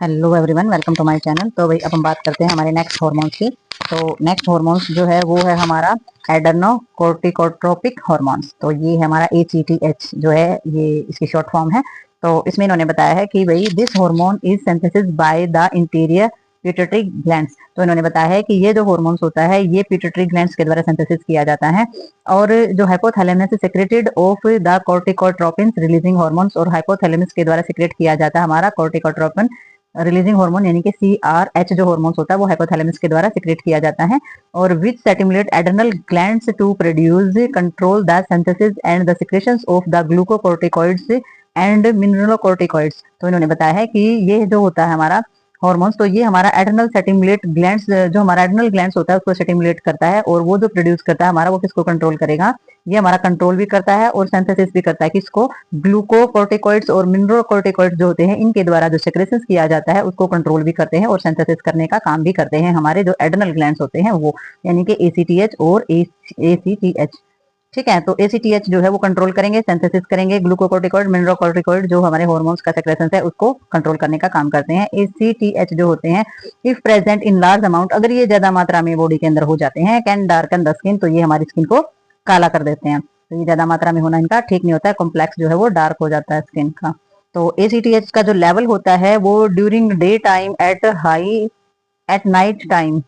Hello everyone, welcome to my channel. तो भाई अब हम बात करते हैं हमारे नेक्स्ट हार्मोन्स की। तो नेक्स्ट हार्मोन्स जो है वो है हमारा एड्रेनोकोर्टिकोट्रोपिक हार्मोन्स। तो ये है हमारा ACTH जो है, ये इसकी शॉर्ट फॉर्म है। तो इसमें इन्होंने बताया है कि भाई this hormone is synthesis by the interior pituitary glands. तो इन्होंने बताया है कि ये जो हार्मोन्स होता है ये पिट्यूटरी ग्लैंड्स के द्वारा सिंथेसिस किया जाता है। और जो हाइपोथैलेमस से secreted of the corticotropin releasing hormones, और हाइपोथैलेमस के द्वारा सेक्रेट किया जाता है हमारा कोर्टिकोट्रोपिन रिलीजिंग हार्मोन यानी कि CRH जो हार्मोन्स होता है वो हाइपोथैलेमस के द्वारा सिक्रेट किया जाता है। और which stimulate adrenal glands to produce control the synthesis and the secretions of the glucocorticoids and mineralocorticoids. तो इन्होंने बताया है कि ये जो होता है हमारा हार्मोन्स, तो ये हमारा एड्रेनल स्टिमुलेट ग्लैंड्स, जो हमारा एड्रेनल ग्लैंड्स होता है उसको स्टिमुलेट करता है, और वो जो प्रोड्यूस करता है हमारा वो किसको कंट्रोल करेगा, ये हमारा कंट्रोल भी करता है और सिंथेसिस भी करता है। किसको? ग्लूकोकोर्टिकॉइड्स और मिनरलोकोर्टिकॉइड्स जो होते हैं इनके द्वारा जो सेक्रेशंस किया जाता है उसको कंट्रोल भी करते हैं और सिंथेसिस करने का काम भी करते हैं हमारे जो एड्रेनल ग्लैंड्स होते हैं वो, यानी कि ACTH और ACTH। ठीक है, तो ACTH जो है वो कंट्रोल करेंगे, सिंथेसिस करेंगे ग्लूकोकोर्टिकॉइड मिनरलोकोर्टिकॉइड जो हमारे हार्मोन्स का सेक्रेशन है उसको कंट्रोल करने का काम करते हैं। ACTH जो होते हैं if present in large amount, अगर ये ज्यादा मात्रा में बॉडी के अंदर हो जाते हैं, कैन डार्कन द स्किन, तो ये हमारी स्किन को काला कर देते हैं। तो ये ज्यादा मात्रा में होना इनका ठीक नहीं होता है, कॉम्प्लेक्स जो है वो डार्क हो जाता है स्किन का। तो ACTH का जो लेवल होता है वो during day time at high at night time,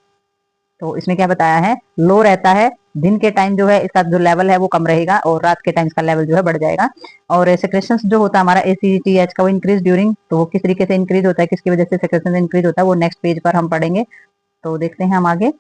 तो इसमें क्या बताया है, लो रहता है। दिन के टाइम जो है इसका जो लेवल है वो कम रहेगा और रात के टाइम इसका लेवल जो है बढ़ जाएगा। और सेक्रेशंस जो होता है हमारा ACTH का वो इंक्रीज ड्यूरिंग, तो वो किस तरीके से इंक्रीज होता है, किसकी वजह से सेक्रेशन इंक्रीज होता है, वो नेक्स्ट पेज पर हम पढ़ेंगे। तो देखते हैं हम आगे।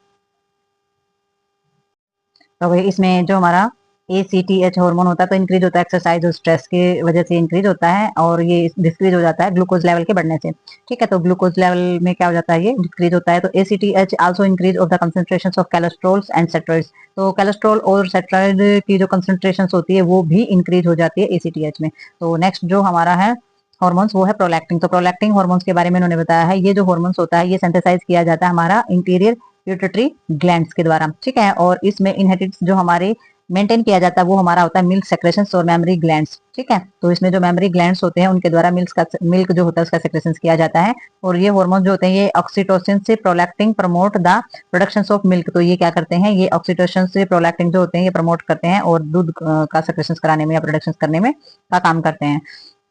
तो भाई इसमें जो हमारा ACTH हार्मोन होता है तो इंक्रीज होता है एक्सरसाइज और स्ट्रेस की वजह से इंक्रीज होता है, और ये डिक्रीज हो जाता है ग्लूकोज लेवल के बढ़ने से। ठीक है, तो ग्लूकोज लेवल में क्या हो जाता है, ये डिक्रीज होता है। तो ACTH also increase of the concentration of cholesterols and steroids, तो कोलेस्ट्रॉल और सेट्रॉइड की जो कंसंट्रेशन होती है वो भी इंक्रीज हो जाती है ACTH में। तो नेक्स्ट जो हमारा है हार्मोन्स वो है प्रोलैक्टिन। तो प्रोलैक्टिन हार्मोन्स के बारे में उन्होंने बताया है, ये जो हार्मोन्स होता है ये सिंथेसाइज किया जाता है हमारा इंटीरियर पिट्यूटरी ग्लैंड्स के द्वारा। ठीक है, और इसमें इनहेरिटेंस जो हमारे मेंटेन किया जाता है वो हमारा होता है मिल्क सेक्रेशंस और मेमोरी ग्लैंड्स। ठीक है, तो इसमें जो मेमोरी ग्लैंड्स होते हैं उनके द्वारा मिल्क जो होता है उसका सेक्रेशंस किया जाता है। और ये हार्मोन जो होते हैं ये ऑक्सीटोसिन से prolactin promote the production of milk, तो ये क्या करते हैं, ये ऑक्सीटोसिन से प्रोलैक्टिन जो होते हैं ये प्रमोट करते हैं और दूध का सेक्रेशंस कराने में या प्रोडक्शन करने में का काम करते हैं।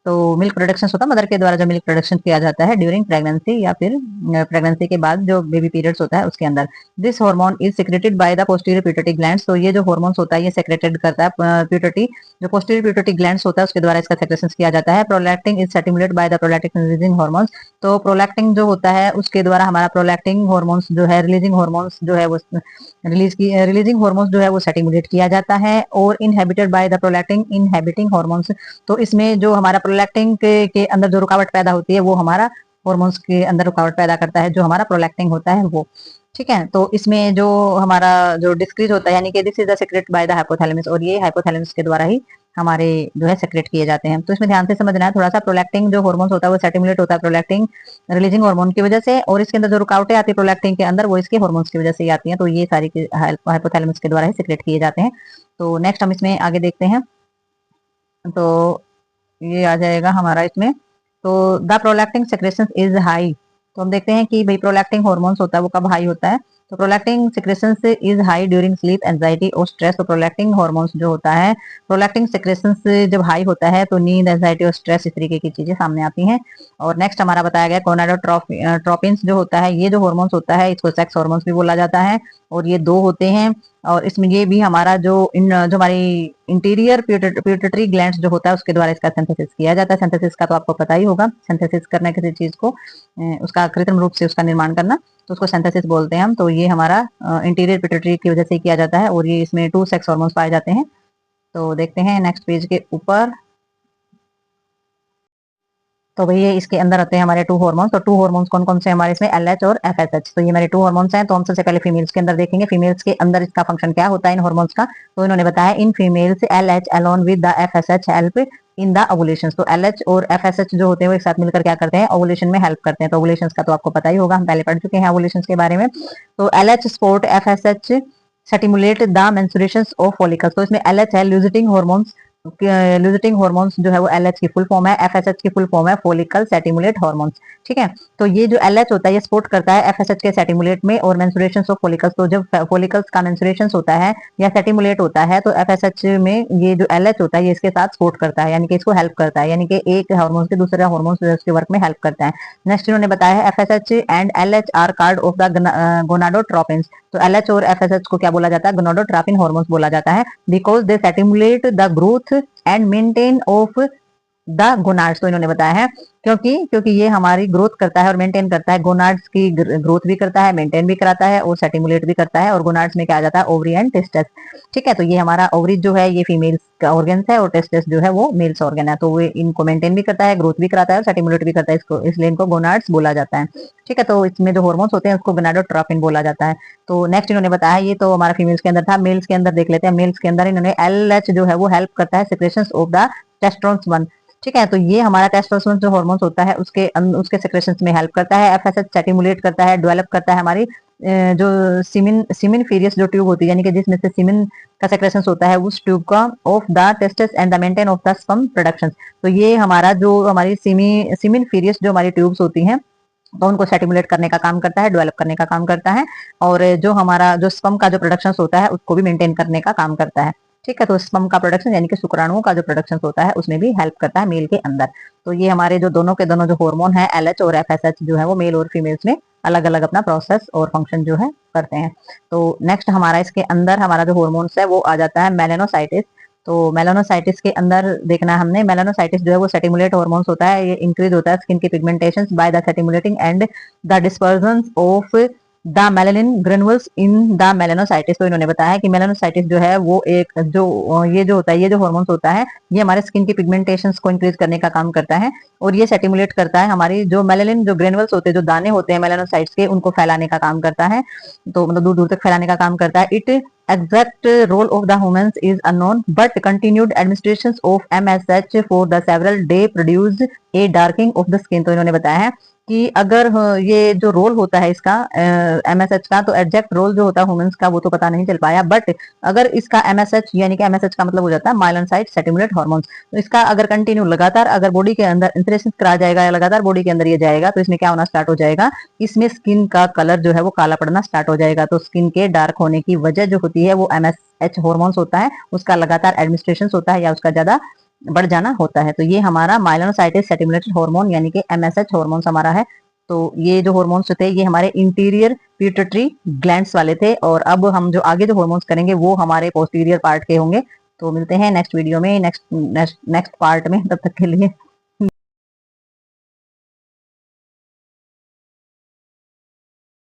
तो मिल्क प्रोडक्शन होता है मदर के द्वारा, जो मिल्क प्रोडक्शन किया जाता है ड्यूरिंग प्रेगनेंसी या फिर प्रेगनेंसी के बाद जो बेबी पीरियड्स होता है उसके अंदर। This hormone is secreted by the posterior pituitary glands, तो ये जो हार्मोन्स होता है ये सेक्रेटेड करता है पिट्यूटरी, जो पोस्टीरियर पिट्यूटरी ग्लैंड्स होता है उसके द्वारा इसका सेक्रेशन किया जाता है। Prolactin is stimulated by the prolactin releasing hormones, तो प्रोलैक्टिन जो होता है उसके द्वारा हमारा प्रोलैक्टिन हार्मोन्स जो है रिलीजिंग हार्मोन्स जो है वो रिलीजिंग हार्मोन्स जो है वो स्टिमुलेट किया जाता है। और inhabited by the prolactin inhabiting hormones, तो इसमें जो हमारा प्रोलैक्टिन के अंदर जो रुकावट पैदा होती है वो हमारा हार्मोन्स के अंदर रुकावट पैदा करता है जो हमारा प्रोलैक्टिन होता है वो। ठीक है, तो इसमें जो हमारा जो डिक्रीज होता है यानी कि this is the secret by the hypothalamus, और ये हाइपोथैलेमस के द्वारा ही हमारे जो है सेक्रेट किए जाते हैं। तो इसमें ध्यान से समझना है थोड़ा सा, प्रोलैक्टिन जो हार्मोन्स होता है वो स्टिमुलेट होता है प्रोलैक्टिन रिलीजिंग हार्मोन की वजह से, और इसके अंदर जो रुकावटें आती है प्रोलैक्टिन के अंदर वो इसके हार्मोन्स की वजह से ही आती हैं। तो ये सारी हाइपोथैलेमस के द्वारा ही सेक्रेट किए जाते हैं। तो नेक्स्ट हम इसमें आगे देखते हैं। तो ये आ जाएगा हमारा इसमें, तो the prolactin secretion is high, तो हम देखते हैं कि भाई प्रोलैक्टिन हार्मोन्स होता है वो कब हाई होता है, तो prolactin secretion is high during sleep anxiety और स्ट्रेस। तो प्रोलैक्टिन हार्मोन्स जो होता है, प्रोलैक्टिन सेक्रेशन जब हाई होता है तो नींद एंजाइटी और स्ट्रेस इस तरीके की चीजें सामने आती हैं। और नेक्स्ट हमारा बताया गया गोनाडोट्रोपिन जो होता है, ये जो हार्मोन्स होता है इसको सेक्स हार्मोन्स भी बोला जाता है, और ये दो होते हैं। और इसमें ये भी हमारा जो जो हमारी इंटीरियर पिट्यूटरी ग्लैंड्स जो होता है उसके द्वारा इसका सिंथेसिस किया जाता है। सिंथेसिस का तो आपको पता ही होगा, सिंथेसिस करना किसी चीज को उसका कृत्रिम रूप से उसका निर्माण करना, तो उसको सिंथेसिस बोलते हैं हम। तो ये हमारा इंटीरियर पिट्यूटरी की वजह से किया जाता है, और ये इसमें 2 सेक्स हार्मोन्स पाए जाते हैं। तो देखते हैं नेक्स्ट पेज के ऊपर। तो भैया इसके अंदर आते हैं हमारे 2 हार्मोन्स, तो 2 हार्मोन्स कौन कौन से हमारे इसमें LH और FSH। तो ये हमारे 2 हार्मोन्स हैं। तो हम सबसे पहले फीमेल्स के अंदर देखेंगे, फीमेल्स के अंदर इसका फंक्शन क्या होता है इन हार्मोन्स का। तो इन्होंने बताया in females LH alone with the FSH help in the ovulation. तो LH और FSH जो होते हैं वो एक साथ मिलकर क्या करते हैं, ओवुलेशन में हेल्प करते हैं। तो ओवुलेशन का तो आपको पता ही होगा, हम पहले पढ़ चुके हैं ओवुलेशन के बारे में। तो LH support FSH stimulate the menstruation of follicles, तो इसमें LH है लुटियरिंग हार्मोन्स, लुटिंग हॉर्मोन्स जो है वो LH की फुल फॉर्म है, FSH की फुल फॉर्म है फोलिकल सेटिमुलेट हॉर्मोन्स। ठीक है, तो ये जो LH होता है ये सपोर्ट करता है FSH के सेटिमुलेट में और मेंस्ट्रुएशंस ऑफ फॉलिकल्स। तो जब फॉलिकल्स का मेंस्ट्रुएशंस होता है या सेटिमुलेट होता है तो FSH में ये जो LH होता है ये इसके साथ सपोर्ट करता है, यानी कि इसको हेल्प करता है, यानी कि एक हार्मोन के दूसरे हार्मोन के वर्क में हेल्प करता है। नेक्स्ट इन्होंने बताया है FSH and LH are called of the gonadotropins. तो LH और FSH को क्या बोला जाता है? गोनाडोट्रोपिन हार्मोन्स बोला जाता है, because they stimulate the growth and maintain of the gonads. तो इन्होंने बताया है क्योंकि क्योंकि ये हमारी ग्रोथ करता है और मेंटेन करता है, गोनाड्स की ग्रोथ भी करता है, मेंटेन भी कराता है और सेटिमुलेट भी करता है। और गोनाड्स में क्या आ जाता है? Ovary and testes. ठीक है, तो ये हमारा ओवरी जो है ये फीमेल्स का ऑर्गन है और टेस्टस जो है वो मेल्स ऑर्गन है। तो वो इनको मेंटेन भी करता है, ग्रोथ भी कराता है और सेटिमुलेट भी करता है, इसको इसलिए इनको गोनाड्स बोला जाता है। ठीक है, तो इसमें जो हॉर्मोन्स होते हैं उसको गोनाडोट्रोपिन बोला जाता है। तो नेक्स्ट इन्होंने बताया, ये तो हमारा फीमेल्स के अंदर था। मेल्स के अंदर देख लेते हैं। मेल्स के अंदर इन्होंने LH जो है वो हेल्प करता है सेक्रेशंस ऑफ द टेस्टोस्टेरोन। ठीक है, तो ये हमारा टेस्टोस्टेरोन जो हार्मोन्स होता है उसके सेक्रेशंस में हेल्प करता है। FSH सेटिमुलेट करता है, डेवलप करता है हमारी जो सीमिन फीरियस जो ट्यूब होती है, यानी कि जिसमें से सीमिन का सेक्रेशंस होता है उस ट्यूब का of the testis and the maintain of the sperm production. तो ये हमारा जो हमारी सीमिन फीरियस जो हमारी ट्यूब्स होती हैं तो उनको सेटिमुलेट करने का काम करता है, डेवलप करने का काम करता है और जो हमारा जो स्पर्म का जो प्रोडक्शन होता है उसको भी मेंटेन करने का काम करता है। ठीक है, तो स्पर्म का प्रोडक्शन यानी कि शुक्राणुओं का जो प्रोडक्शन होता है उसमें भी हेल्प करता है मेल के अंदर। तो ये हमारे जो दोनों के दोनों जो हार्मोन है LH और FSH जो है वो मेल और फीमेल्स में अलग अलग अपना प्रोसेस और फंक्शन जो है करते हैं। तो नेक्स्ट हमारा इसके अंदर हमारा जो हार्मोन्स है वो आ जाता है मेलानोसाइटिस। तो मेलानोसाइटिस के अंदर देखना हमने, मेलानोसाइटिस जो है वो सेटिमुलेट हार्मोन्स होता है, ये इंक्रीज होता है स्किन की pigmentations by the stimulating and the dispersion of the melanin granules in the melanocytes. तो इन्होंने बताया कि मेलानोसाइटिस जो है वो एक जो ये जो होता है, ये जो हार्मोन्स होता है ये हमारे स्किन की पिगमेंटेशंस को इंक्रीज करने का काम करता है और ये सेटिमुलेट करता है हमारी जो मेलानिन जो ग्रेनुअल्स होते हैं, जो दाने होते हैं मेलानोसाइट्स के, उनको फैलाने का काम करता है। तो मतलब दूर दूर तक फैलाने का काम करता है। It exact role of the hormones is unknown, but continued administration of MSH for the several day produce a darkening of the skin। तो इन्होंने बताया है कि अगर ये जो रोल होता है इसका MSH का, तो एग्जैक्ट रोल जो होता है ह्यूमंस का वो तो पता नहीं चल पाया, बट अगर इसका MSH यानी कि MSH का मतलब हो जाता है माइलोनसाइट सेटिमुलेट हार्मोन्स, तो इसका अगर कंटिन्यू लगातार अगर बॉडी के अंदर इंसरेशन करा जाएगा या लगातार बॉडी के अंदर ये जाएगा तो इसमें क्या होना स्टार्ट हो जाएगा? इसमें स्किन का कलर जो है वो काला पड़ना स्टार्ट हो जाएगा। तो स्किन के डार्क होने की वजह जो होती है वो MSH हार्मोन्स होता है, उसका लगातार एडमिनिस्ट्रेशन होता है या उसका ज्यादा बढ़ जाना होता है। तो ये हमारा माइलोनोसाइटिस सेटिमुलेटेड हार्मोन यानी कि MSH हार्मोन्स हमारा है। तो ये जो हार्मोन्स थे ये हमारे इंटीरियर पिट्यूटरी ग्लैंड्स वाले थे और अब हम जो आगे जो हार्मोन्स करेंगे वो हमारे पोस्टीरियर पार्ट के होंगे। तो मिलते हैं नेक्स्ट वीडियो में नेक्स्ट पार्ट में, तब तक के लिए